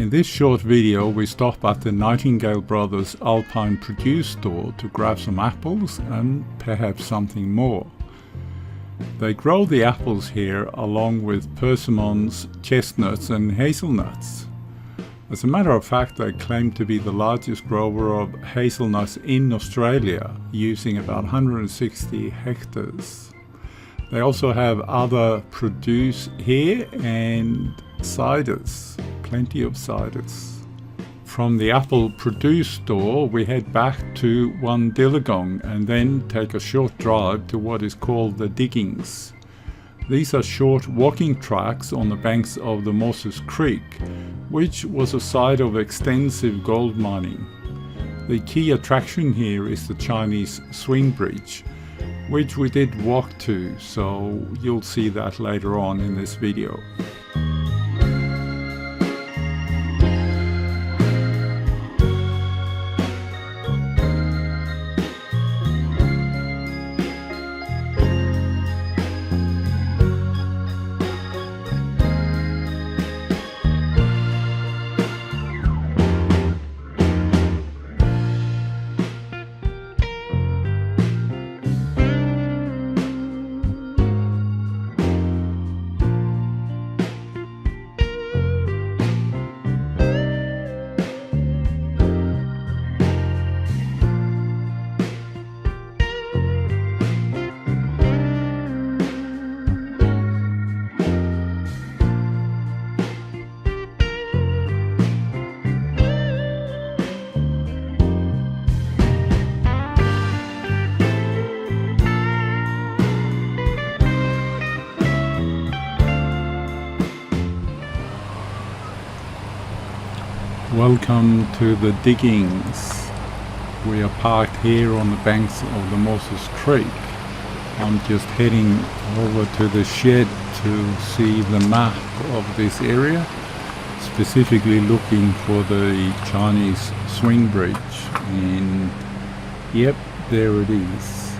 In this short video we stop at the Nightingale brothers Alpine produce store to grab some apples and perhaps something more. They grow the apples here along with persimmons, chestnuts and hazelnuts. As a matter of fact, they claim to be the largest grower of hazelnuts in Australia, using about 160 hectares. They also have other produce here and ciders, plenty of ciders. From the apple produce store we head back to Wandiligong and then take a short drive to what is called the diggings. These are short walking tracks on the banks of the Morses Creek, which was a site of extensive gold mining. The key attraction here is the Chinese swing bridge, which we did walk to, so you'll see that later on in this video. Welcome to the diggings. We are parked here on the banks of the Morses Creek. I'm just heading over to the shed to see the map of this area, specifically looking for the Chinese swing bridge, and yep, there it is.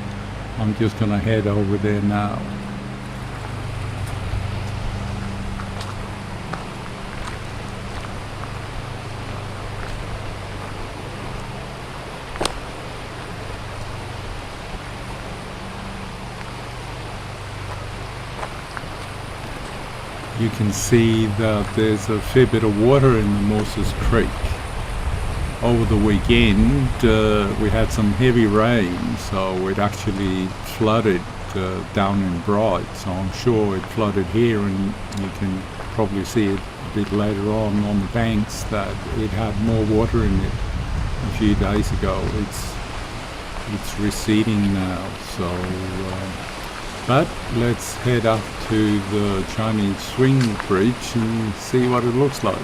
I'm just gonna head over there now. You can see that there's a fair bit of water in the Morses Creek. Over the weekend we had some heavy rain, so it actually flooded down in Bright, so I'm sure it flooded here, and you can probably see it a bit later on the banks that it had more water in it a few days ago. It's receding now, so but let's head up to the Chinese swing bridge and see what it looks like.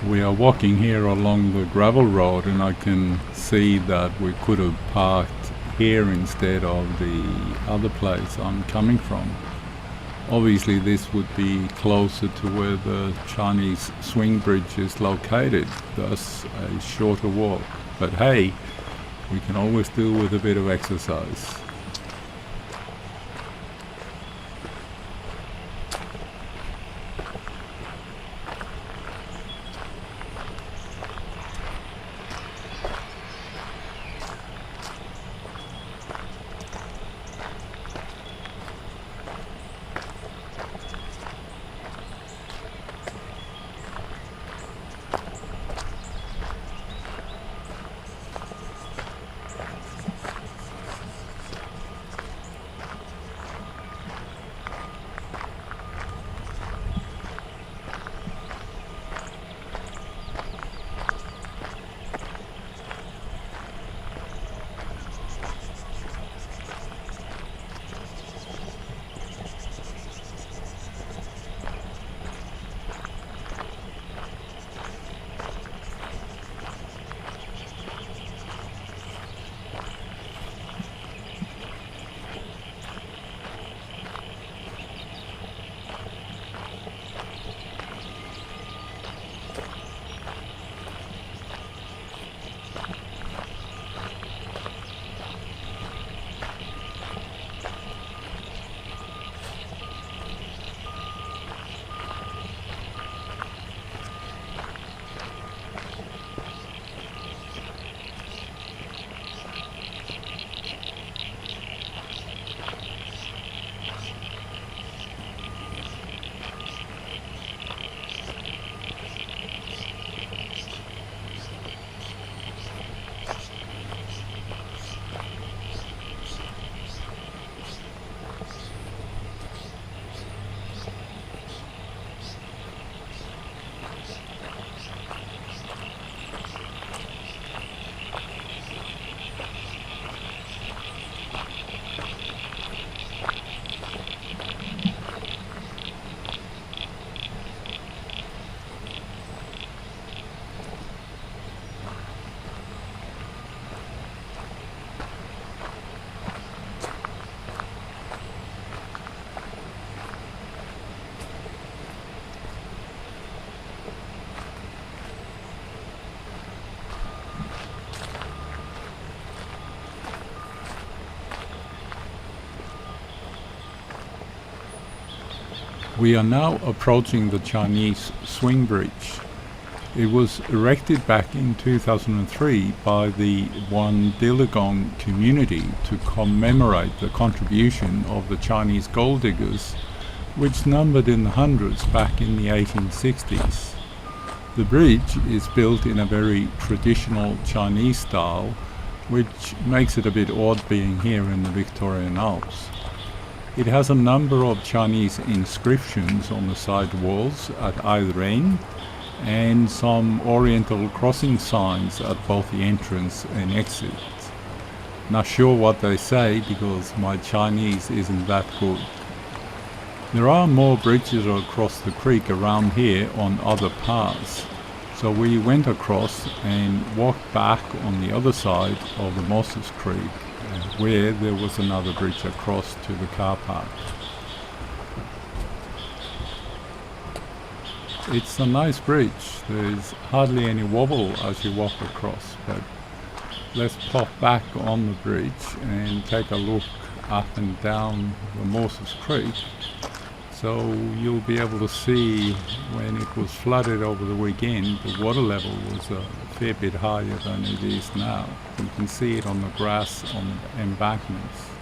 We are walking here along the gravel road, and I can see that we could have parked here instead of the other place I'm coming from. Obviously this would be closer to where the Chinese swing bridge is located, thus a shorter walk. But hey, we can always do with a bit of exercise. We are now approaching the Chinese swing bridge. It was erected back in 2003 by the Wandiligong community to commemorate the contribution of the Chinese gold diggers, which numbered in the hundreds back in the 1860s. The bridge is built in a very traditional Chinese style, which makes it a bit odd being here in the Victorian Alps. It has a number of Chinese inscriptions on the side walls at either end, and some oriental crossing signs at both the entrance and exit. Not sure what they say because my Chinese isn't that good. There are more bridges across the creek around here on other paths, so we went across and walked back on the other side of the Morses Creek, where there was another bridge across to the car park. It's a nice bridge. There's hardly any wobble as you walk across, but let's pop back on the bridge and take a look up and down the Morses Creek. So you'll be able to see when it was flooded over the weekend, the water level was a fair bit higher than it is now. You can see it on the grass on the embankments.